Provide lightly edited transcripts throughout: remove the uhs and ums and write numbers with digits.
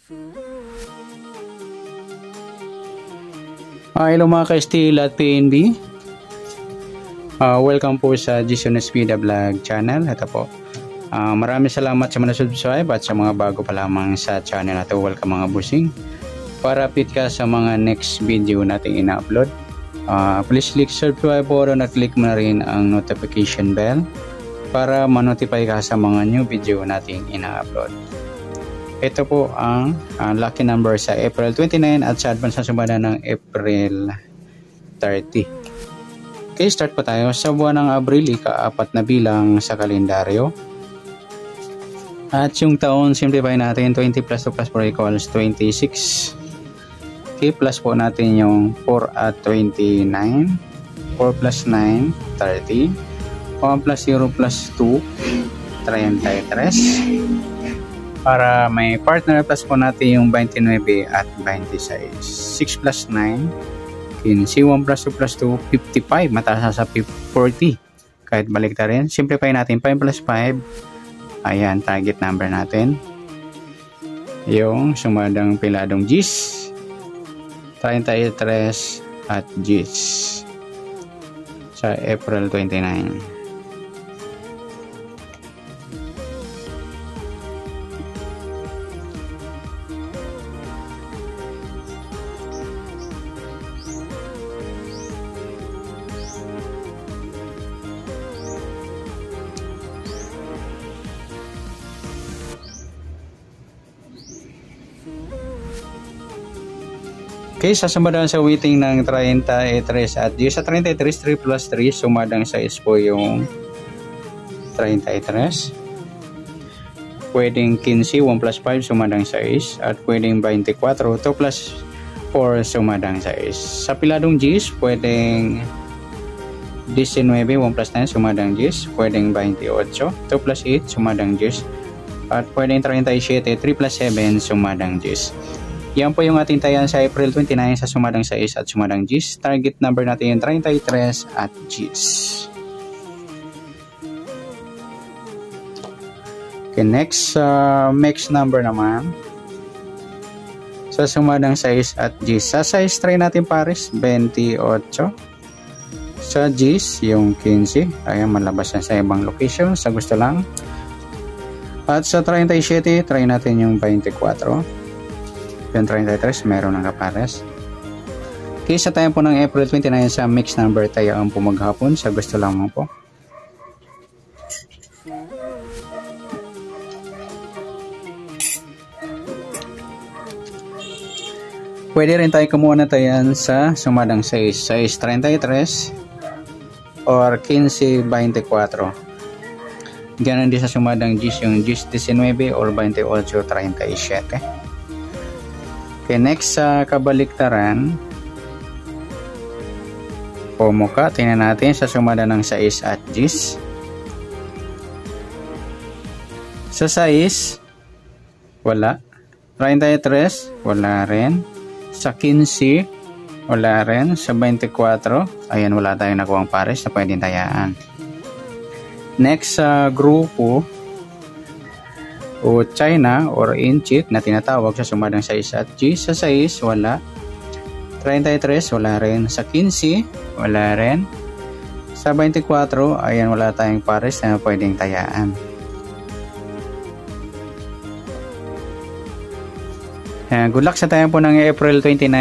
Hello mga ka-STL at PNB. Welcome po sa Jason Espida Vlog channel. Ito po. Maraming salamat sa mga subscribe at sa mga bago pa lamang sa channel na ito. Welcome mga busing. Para update ka sa mga next video nating ina-upload. Please click subscribe po at click mo na rin ang notification bell para ma-notify ka sa mga new video nating ina-upload. Ito po ang lucky number sa April 29 at sa advance na sumada ng April 30. Okay, start po tayo. Sa buwan ng Abril, ika-4 na bilang sa kalendaryo. At yung taon, simplify natin 20 plus 2 plus 4 equals 26. Okay, plus po natin yung 4 at 29. 4 plus 9, 30. 1 plus 0 plus 2, 33. Para may partner, plus po natin yung 29 at 26. 6 plus 9, 15. 1 plus 2 plus 2, 55. Mataas sa 40. Kahit balik na rin. Simplify natin. 5 plus 5. Ayan, target number natin. Yung sumadang piladong G's. 33 at G's. Sa April 29. Okay, sasamadang sa weighting ng 33 at G. Sa 33, 3 plus 3, sumadang sa is po yung 33. Pwedeng 15, 1 plus 5, sumadang sa is. At pwedeng 24, 2 plus 4, sumadang sa is. Sa piladong G's, pwedeng 19, 1 plus 9, sumadang G's. Pwedeng 28, 2 plus 8, sumadang G's. At pwedeng 37, 3 plus 7, sumadang G's. Yan po yung ating tayan sa April 29 sa sumadang 6 at sumadang G's. Target number natin yung 33 at G's. Okay, next number naman. Sa sumadang 6 at G's. Sa size try natin pares, 28. Sa G's, yung 15. Ayan, malabas na sa ibang location. Sa gusto lang. At sa 37, try natin yung 24. Yung 33, meron ng kapares. Okay, sa tayo po ng April 29 sa mixed number tayo ang pumaghapon. Sa gusto lamang po. Pwede rin tayo kumuha na tayo sa sumadang 6. 6.33 or 15.24. Ganun din sa sumadang G's yung G's 19 or 28.37. Okay, next sa kabaliktaran, Pomoka, tingnan natin sa sumada ng 6 at G's. Sa 6, wala. 33, wala rin. Sa 15, wala rin. Sa 24, ayan, wala tayong nakuhang pares na pwedeng tayaan. Next sa grupo, o China or Inchik na tinatawag sa sumadang 6 at G. Sa 6, wala. 33, wala rin. Sa 15, wala rin. Sa 24, ayan, wala tayong pares na pwedeng tayaan. Good luck sa tayo po ng April 29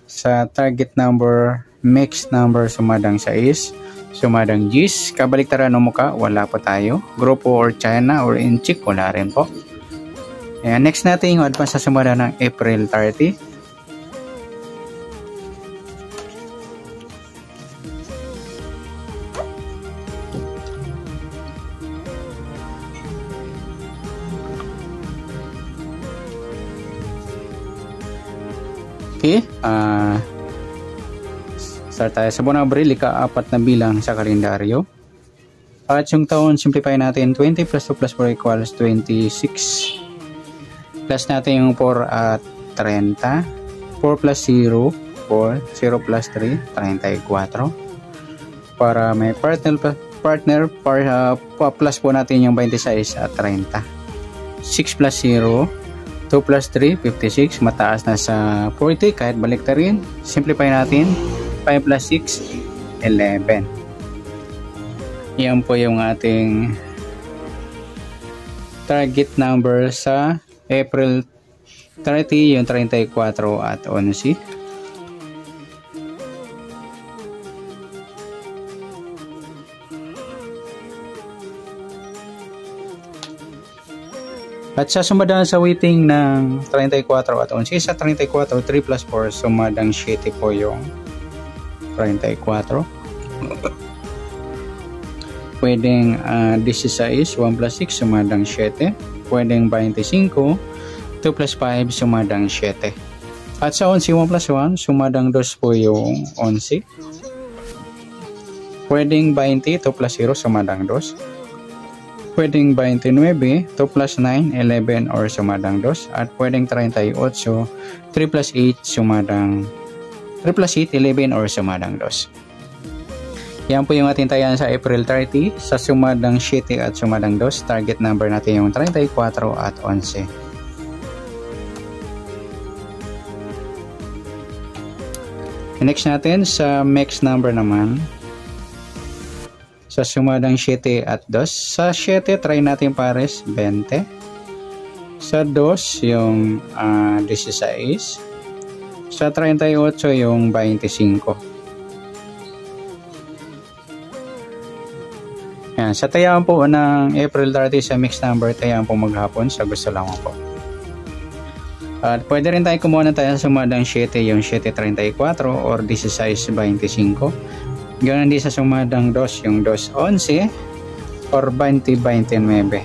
sa target number, mixed number sumadang 6. Sumadang G's, kabaliktaran ng muka, wala po tayo. Grupo or China or Inchik, wala rin po. Ayan, next natin yung advance sa sumada ng April 30. Okay, start tayo sa buwan ng Abril, ika-4 na bilang sa kalendaryo. At yung taon, simplify natin. 20 plus 2 plus 4 equals 26. Plus natin yung 4 at 30. 4 plus 0, 4. 0 plus 3, 34. Para may partner, plus po natin yung 26 at 30. 6 plus 0, 2 plus 3, 56. Mataas na sa 40 kahit baliktarin. Simplify natin. 5 plus 6, 11. Yan po yung ating target number sa April 30, yung 34 at 11. At sa sumadaan sa weighting ng 34 at 11, sa 34, 3 plus 4, sumadang 7 po yung 34. Pwedeng 16, 1 plus 6, sumadang 7. Pwedeng 25, 2 plus 5, sumadang 7. At sa 11, 1 plus 1, sumadang 2 po yung 11. Pwedeng 20, 2 plus 0, sumadang 2. Pwedeng 29, 2 plus 9, 11 or sumadang 2. At pwedeng 38, 3 plus 8, sumadang 3 plus 8, 11 or sumadang 2. Yan po yung ating tayan sa April 30 sa sumadang 7 at sumadang 2. Target number natin yung 34 at 11. Next natin sa mix number naman. Sa sumadang 7 at 2. Sa 7, try natin pares 20. Sa 2, yung 16. Sa 38, yung 25. Yan. Sa tayaan po ng April 30 sa mixed number, tayaan po maghapon sa gusto lamang po. At pwede rin tayo kumuha ng tayaan sa sumadang 7, yung 7.34 or 16.25. Ganoon din sa sumadang 2, yung 2.11 or 20.29.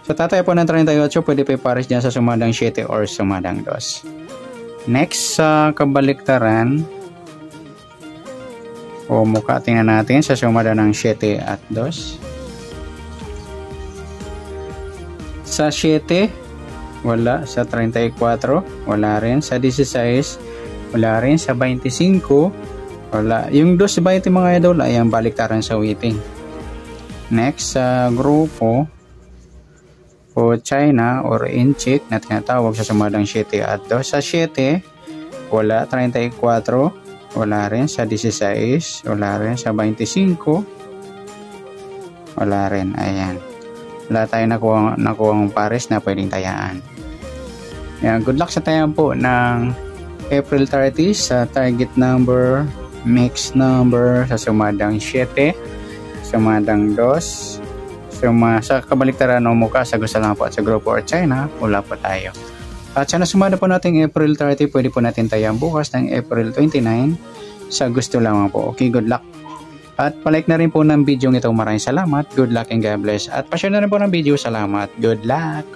So tatay po ng 38, pwede pa ipares dyan sa sumadang 7 or sumadang 2. Next, sa kabaliktaran, o mukha tingnan natin sa sumadang ng 7 at 2. Sa 7, wala. Sa 34, wala rin. Sa 16, wala rin. Sa 25, wala. Yung 2.20 mga idol ay ang baliktaran sa weighting. Next, sa grupo o China or incheck na tinatawag sa sumadang 7 at 2. Sa 7, wala. 34, wala rin. Sa 16, wala rin. Sa 25, wala rin. Ayan. Wala tayo nakuha pares na pwedeng tayaan. Yan, good luck sa tayaan po ng April 30 sa target number, mix number, sa sumadang 7, sumadang 2, sa kabaliktaran o mukha sa gusto lang po at sa grupo or China, wala po tayo. At sana sumada po natin April 30, pwede po natin tayaan bukas ng April 29 sa gusto lamang po. Okay, good luck. At palike na rin po ng video ito. Maraming salamat. Good luck and God bless. At pa-share na rin po ng video. Salamat. Good luck.